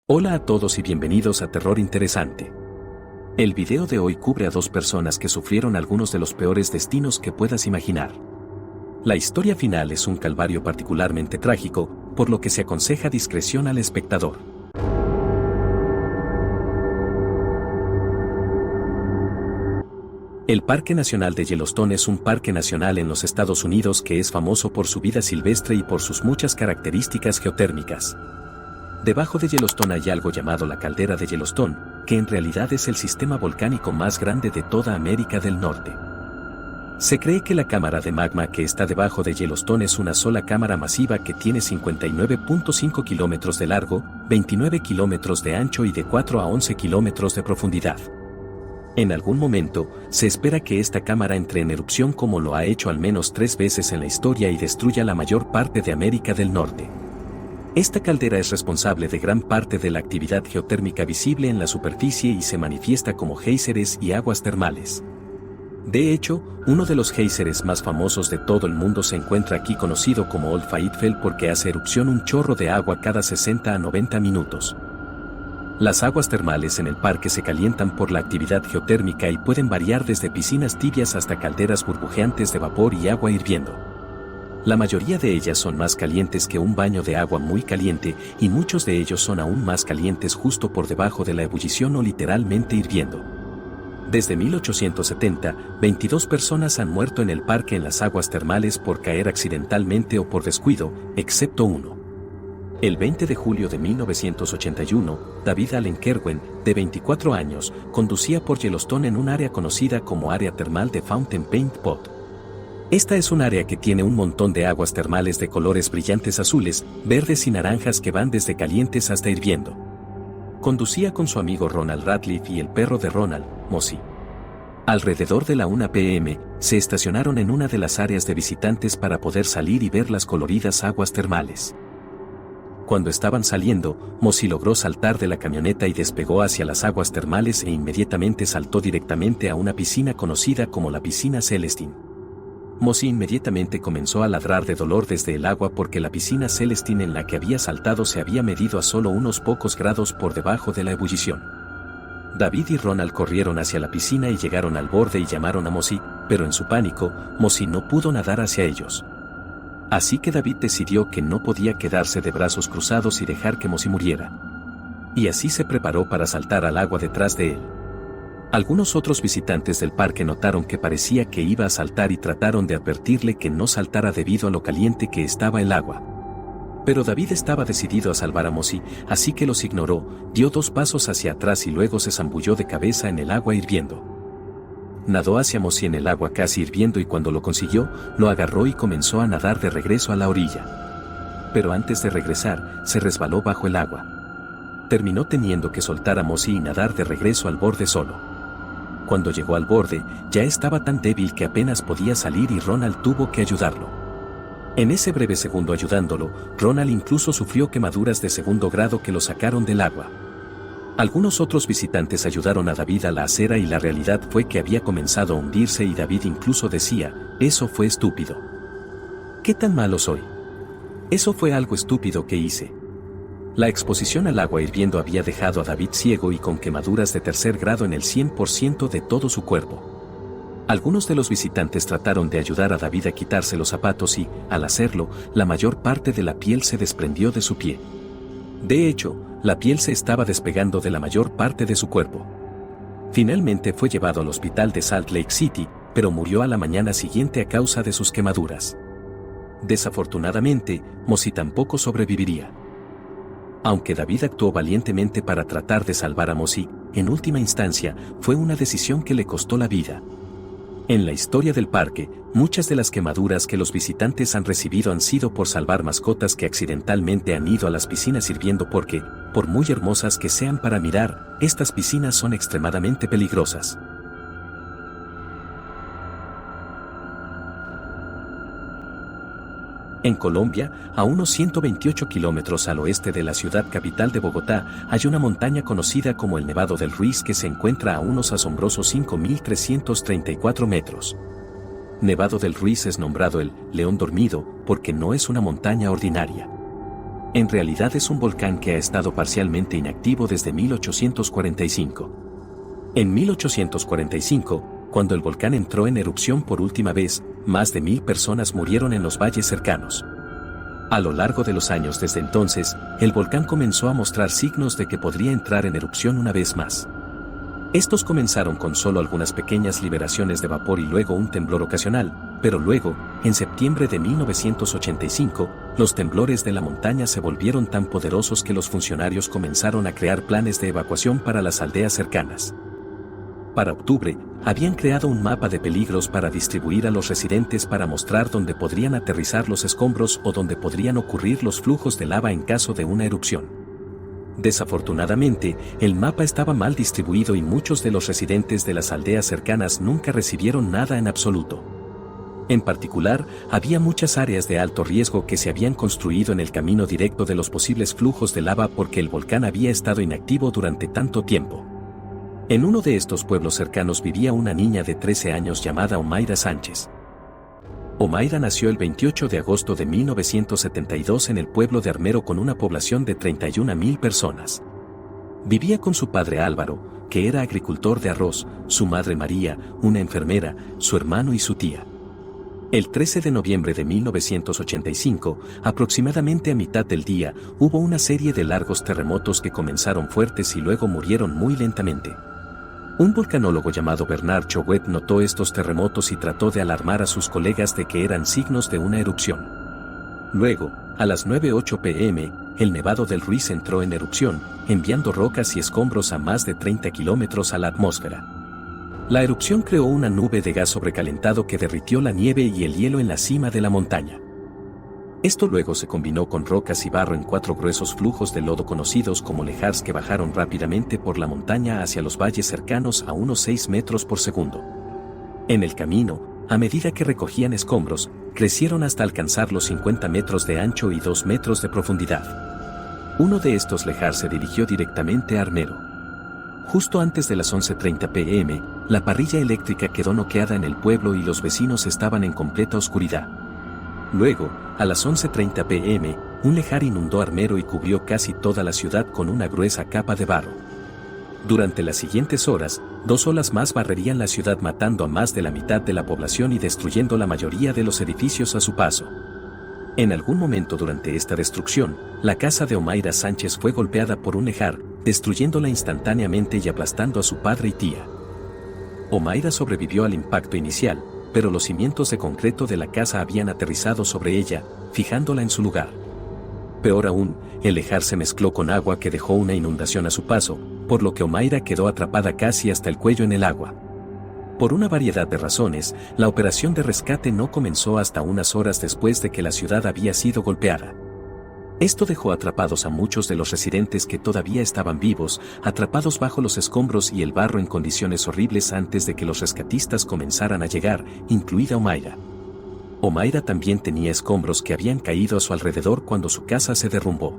Hola a todos y bienvenidos a Terror Interesante. El video de hoy cubre a dos personas que sufrieron algunos de los peores destinos que puedas imaginar. La historia final es un calvario particularmente trágico, por lo que se aconseja discreción al espectador. El Parque Nacional de Yellowstone es un parque nacional en los Estados Unidos que es famoso por su vida silvestre y por sus muchas características geotérmicas. Debajo de Yellowstone hay algo llamado la caldera de Yellowstone, que en realidad es el sistema volcánico más grande de toda América del Norte. Se cree que la cámara de magma que está debajo de Yellowstone es una sola cámara masiva que tiene 59.5 kilómetros de largo, 29 kilómetros de ancho y de 4 a 11 kilómetros de profundidad. En algún momento, se espera que esta cámara entre en erupción como lo ha hecho al menos 3 veces en la historia y destruya la mayor parte de América del Norte. Esta caldera es responsable de gran parte de la actividad geotérmica visible en la superficie y se manifiesta como géiseres y aguas termales. De hecho, uno de los géiseres más famosos de todo el mundo se encuentra aquí conocido como Old Faithful porque hace erupción un chorro de agua cada 60 a 90 minutos. Las aguas termales en el parque se calientan por la actividad geotérmica y pueden variar desde piscinas tibias hasta calderas burbujeantes de vapor y agua hirviendo. La mayoría de ellas son más calientes que un baño de agua muy caliente y muchos de ellos son aún más calientes justo por debajo de la ebullición o literalmente hirviendo. Desde 1870, 22 personas han muerto en el parque en las aguas termales por caer accidentalmente o por descuido, excepto uno. El 20 de julio de 1981, David Allen Kerwin, de 24 años, conducía por Yellowstone en un área conocida como área termal de Fountain Paint Pot. Esta es un área que tiene un montón de aguas termales de colores brillantes azules, verdes y naranjas que van desde calientes hasta hirviendo. Conducía con su amigo Ronald Ratliff y el perro de Ronald, Mossy. Alrededor de la 1 p.m., se estacionaron en una de las áreas de visitantes para poder salir y ver las coloridas aguas termales. Cuando estaban saliendo, Mossy logró saltar de la camioneta y despegó hacia las aguas termales e inmediatamente saltó directamente a una piscina conocida como la piscina Celestine. Mossy inmediatamente comenzó a ladrar de dolor desde el agua porque la piscina Celestine en la que había saltado se había medido a solo unos pocos grados por debajo de la ebullición. David y Ronald corrieron hacia la piscina y llegaron al borde y llamaron a Mossy, pero en su pánico, Mossy no pudo nadar hacia ellos. Así que David decidió que no podía quedarse de brazos cruzados y dejar que Mossy muriera. Y así se preparó para saltar al agua detrás de él. Algunos otros visitantes del parque notaron que parecía que iba a saltar y trataron de advertirle que no saltara debido a lo caliente que estaba el agua. Pero David estaba decidido a salvar a Mossy, así que los ignoró, dio 2 pasos hacia atrás y luego se zambulló de cabeza en el agua hirviendo. Nadó hacia Mossy en el agua casi hirviendo y cuando lo consiguió, lo agarró y comenzó a nadar de regreso a la orilla. Pero antes de regresar, se resbaló bajo el agua. Terminó teniendo que soltar a Mossy y nadar de regreso al borde solo. Cuando llegó al borde, ya estaba tan débil que apenas podía salir y Ronald tuvo que ayudarlo. En ese breve segundo ayudándolo, Ronald incluso sufrió quemaduras de segundo grado que lo sacaron del agua. Algunos otros visitantes ayudaron a David a la acera y la realidad fue que había comenzado a hundirse y David incluso decía, eso fue estúpido. ¿Qué tan malo soy? Eso fue algo estúpido que hice. La exposición al agua hirviendo había dejado a David ciego y con quemaduras de tercer grado en el 100% de todo su cuerpo. Algunos de los visitantes trataron de ayudar a David a quitarse los zapatos y, al hacerlo, la mayor parte de la piel se desprendió de su pie. De hecho, la piel se estaba despegando de la mayor parte de su cuerpo. Finalmente fue llevado al hospital de Salt Lake City, pero murió a la mañana siguiente a causa de sus quemaduras. Desafortunadamente, Mossy tampoco sobreviviría. Aunque David actuó valientemente para tratar de salvar a Mossy, en última instancia, fue una decisión que le costó la vida. En la historia del parque, muchas de las quemaduras que los visitantes han recibido han sido por salvar mascotas que accidentalmente han ido a las piscinas hirviendo porque, por muy hermosas que sean para mirar, estas piscinas son extremadamente peligrosas. En Colombia, a unos 128 kilómetros al oeste de la ciudad capital de Bogotá, hay una montaña conocida como el Nevado del Ruiz que se encuentra a unos asombrosos 5.334 metros. Nevado del Ruiz es nombrado el León Dormido porque no es una montaña ordinaria. En realidad es un volcán que ha estado parcialmente inactivo desde 1845. En 1845, cuando el volcán entró en erupción por última vez, más de 1000 personas murieron en los valles cercanos. A lo largo de los años desde entonces, el volcán comenzó a mostrar signos de que podría entrar en erupción una vez más. Estos comenzaron con solo algunas pequeñas liberaciones de vapor y luego un temblor ocasional, pero luego, en septiembre de 1985, los temblores de la montaña se volvieron tan poderosos que los funcionarios comenzaron a crear planes de evacuación para las aldeas cercanas. Para octubre, habían creado un mapa de peligros para distribuir a los residentes para mostrar dónde podrían aterrizar los escombros o dónde podrían ocurrir los flujos de lava en caso de una erupción. Desafortunadamente, el mapa estaba mal distribuido y muchos de los residentes de las aldeas cercanas nunca recibieron nada en absoluto. En particular, había muchas áreas de alto riesgo que se habían construido en el camino directo de los posibles flujos de lava porque el volcán había estado inactivo durante tanto tiempo. En uno de estos pueblos cercanos vivía una niña de 13 años llamada Omaira Sánchez. Omaira nació el 28 de agosto de 1972 en el pueblo de Armero con una población de 31.000 personas. Vivía con su padre Álvaro, que era agricultor de arroz, su madre María, una enfermera, su hermano y su tía. El 13 de noviembre de 1985, aproximadamente a mitad del día, hubo una serie de largos terremotos que comenzaron fuertes y luego murieron muy lentamente. Un volcanólogo llamado Bernard Chouet notó estos terremotos y trató de alarmar a sus colegas de que eran signos de una erupción. Luego, a las 9:08 p.m., el Nevado del Ruiz entró en erupción, enviando rocas y escombros a más de 30 kilómetros a la atmósfera. La erupción creó una nube de gas sobrecalentado que derritió la nieve y el hielo en la cima de la montaña. Esto luego se combinó con rocas y barro en 4 gruesos flujos de lodo conocidos como lejars que bajaron rápidamente por la montaña hacia los valles cercanos a unos 6 metros por segundo. En el camino, a medida que recogían escombros, crecieron hasta alcanzar los 50 metros de ancho y 2 metros de profundidad. Uno de estos lejars se dirigió directamente a Armero. Justo antes de las 11:30 p.m., la parrilla eléctrica quedó noqueada en el pueblo y los vecinos estaban en completa oscuridad. Luego, a las 11:30 p.m., un lejar inundó Armero y cubrió casi toda la ciudad con una gruesa capa de barro. Durante las siguientes horas, 2 olas más barrerían la ciudad matando a más de la mitad de la población y destruyendo la mayoría de los edificios a su paso. En algún momento durante esta destrucción, la casa de Omaira Sánchez fue golpeada por un lejar, destruyéndola instantáneamente y aplastando a su padre y tía. Omaira sobrevivió al impacto inicial, pero los cimientos de concreto de la casa habían aterrizado sobre ella, fijándola en su lugar. Peor aún, el lejar se mezcló con agua que dejó una inundación a su paso, por lo que Omaira quedó atrapada casi hasta el cuello en el agua. Por una variedad de razones, la operación de rescate no comenzó hasta unas horas después de que la ciudad había sido golpeada. Esto dejó atrapados a muchos de los residentes que todavía estaban vivos, atrapados bajo los escombros y el barro en condiciones horribles antes de que los rescatistas comenzaran a llegar, incluida Omaira. Omaira también tenía escombros que habían caído a su alrededor cuando su casa se derrumbó.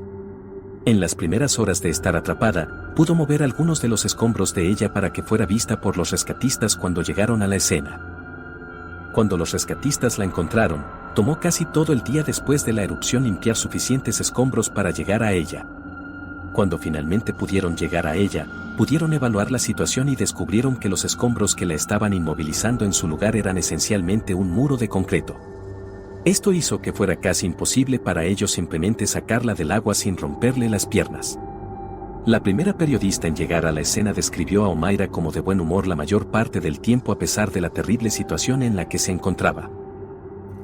En las primeras horas de estar atrapada, pudo mover algunos de los escombros de ella para que fuera vista por los rescatistas cuando llegaron a la escena. Cuando los rescatistas la encontraron, tomó casi todo el día después de la erupción limpiar suficientes escombros para llegar a ella. Cuando finalmente pudieron llegar a ella, pudieron evaluar la situación y descubrieron que los escombros que la estaban inmovilizando en su lugar eran esencialmente un muro de concreto. Esto hizo que fuera casi imposible para ellos simplemente sacarla del agua sin romperle las piernas. La primera periodista en llegar a la escena describió a Omaira como de buen humor la mayor parte del tiempo a pesar de la terrible situación en la que se encontraba.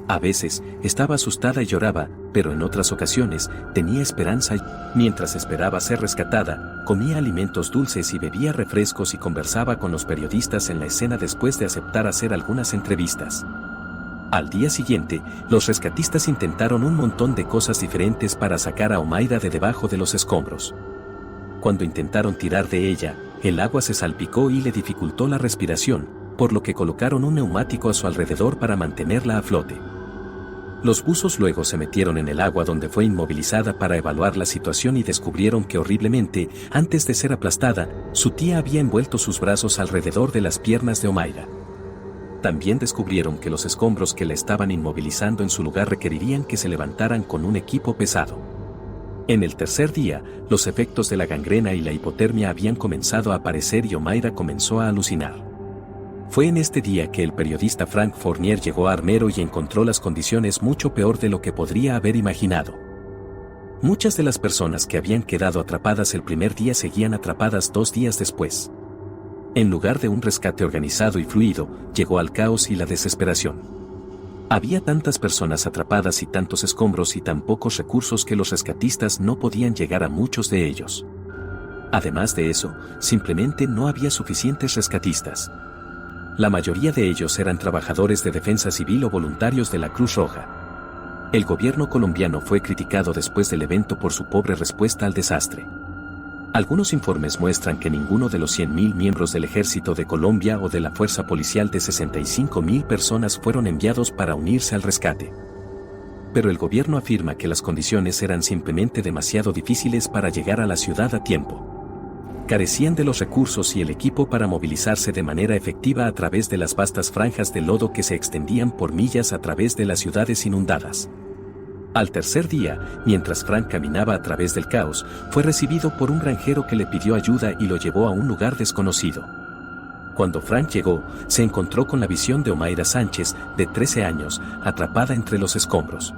A veces, estaba asustada y lloraba, pero en otras ocasiones, tenía esperanza y, mientras esperaba ser rescatada, comía alimentos dulces y bebía refrescos y conversaba con los periodistas en la escena después de aceptar hacer algunas entrevistas. Al día siguiente, los rescatistas intentaron un montón de cosas diferentes para sacar a Omaira de debajo de los escombros. Cuando intentaron tirar de ella, el agua se salpicó y le dificultó la respiración, por lo que colocaron un neumático a su alrededor para mantenerla a flote. Los buzos luego se metieron en el agua donde fue inmovilizada para evaluar la situación y descubrieron que horriblemente, antes de ser aplastada, su tía había envuelto sus brazos alrededor de las piernas de Omaira. También descubrieron que los escombros que la estaban inmovilizando en su lugar requerirían que se levantaran con un equipo pesado. En el tercer día, los efectos de la gangrena y la hipotermia habían comenzado a aparecer y Omaira comenzó a alucinar. Fue en este día que el periodista Frank Fournier llegó a Armero y encontró las condiciones mucho peor de lo que podría haber imaginado. Muchas de las personas que habían quedado atrapadas el primer día seguían atrapadas 2 días después. En lugar de un rescate organizado y fluido, llegó al caos y la desesperación. Había tantas personas atrapadas y tantos escombros y tan pocos recursos que los rescatistas no podían llegar a muchos de ellos. Además de eso, simplemente no había suficientes rescatistas. La mayoría de ellos eran trabajadores de defensa civil o voluntarios de la Cruz Roja. El gobierno colombiano fue criticado después del evento por su pobre respuesta al desastre. Algunos informes muestran que ninguno de los 100.000 miembros del Ejército de Colombia o de la Fuerza Policial de 65.000 personas fueron enviados para unirse al rescate. Pero el gobierno afirma que las condiciones eran simplemente demasiado difíciles para llegar a la ciudad a tiempo. Carecían de los recursos y el equipo para movilizarse de manera efectiva a través de las vastas franjas de lodo que se extendían por millas a través de las ciudades inundadas. Al tercer día, mientras Frank caminaba a través del caos, fue recibido por un granjero que le pidió ayuda y lo llevó a un lugar desconocido. Cuando Frank llegó, se encontró con la visión de Omaira Sánchez, de 13 años, atrapada entre los escombros.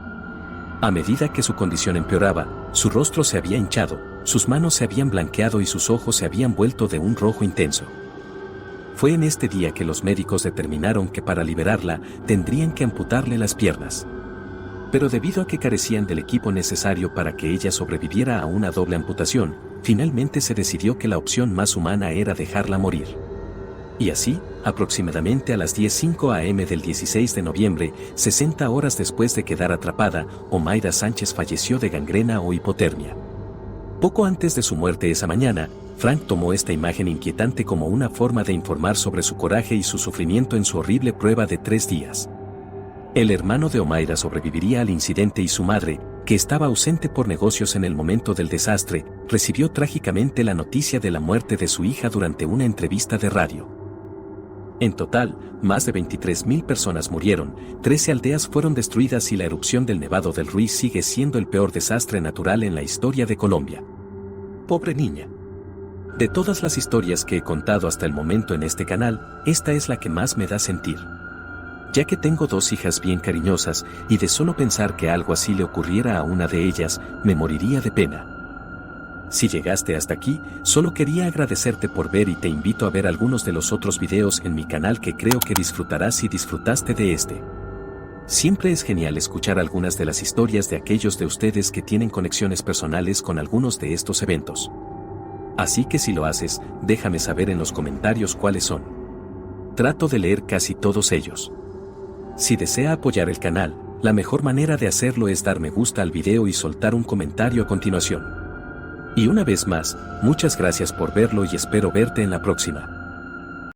A medida que su condición empeoraba, su rostro se había hinchado, sus manos se habían blanqueado y sus ojos se habían vuelto de un rojo intenso. Fue en este día que los médicos determinaron que para liberarla, tendrían que amputarle las piernas. Pero debido a que carecían del equipo necesario para que ella sobreviviera a una doble amputación, finalmente se decidió que la opción más humana era dejarla morir. Y así, aproximadamente a las 10:05 am del 16 de noviembre, 60 horas después de quedar atrapada, Omaira Sánchez falleció de gangrena o hipotermia. Poco antes de su muerte esa mañana, Frank tomó esta imagen inquietante como una forma de informar sobre su coraje y su sufrimiento en su horrible prueba de 3 días. El hermano de Omaira sobreviviría al incidente y su madre, que estaba ausente por negocios en el momento del desastre, recibió trágicamente la noticia de la muerte de su hija durante una entrevista de radio. En total, más de 23.000 personas murieron, 13 aldeas fueron destruidas y la erupción del Nevado del Ruiz sigue siendo el peor desastre natural en la historia de Colombia. Pobre niña. De todas las historias que he contado hasta el momento en este canal, esta es la que más me da sentir. Ya que tengo 2 hijas bien cariñosas, y de solo pensar que algo así le ocurriera a una de ellas, me moriría de pena. Si llegaste hasta aquí, solo quería agradecerte por ver y te invito a ver algunos de los otros videos en mi canal que creo que disfrutarás si disfrutaste de este. Siempre es genial escuchar algunas de las historias de aquellos de ustedes que tienen conexiones personales con algunos de estos eventos. Así que si lo haces, déjame saber en los comentarios cuáles son. Trato de leer casi todos ellos. Si desea apoyar el canal, la mejor manera de hacerlo es dar me gusta al video y soltar un comentario a continuación. Y una vez más, muchas gracias por verlo y espero verte en la próxima.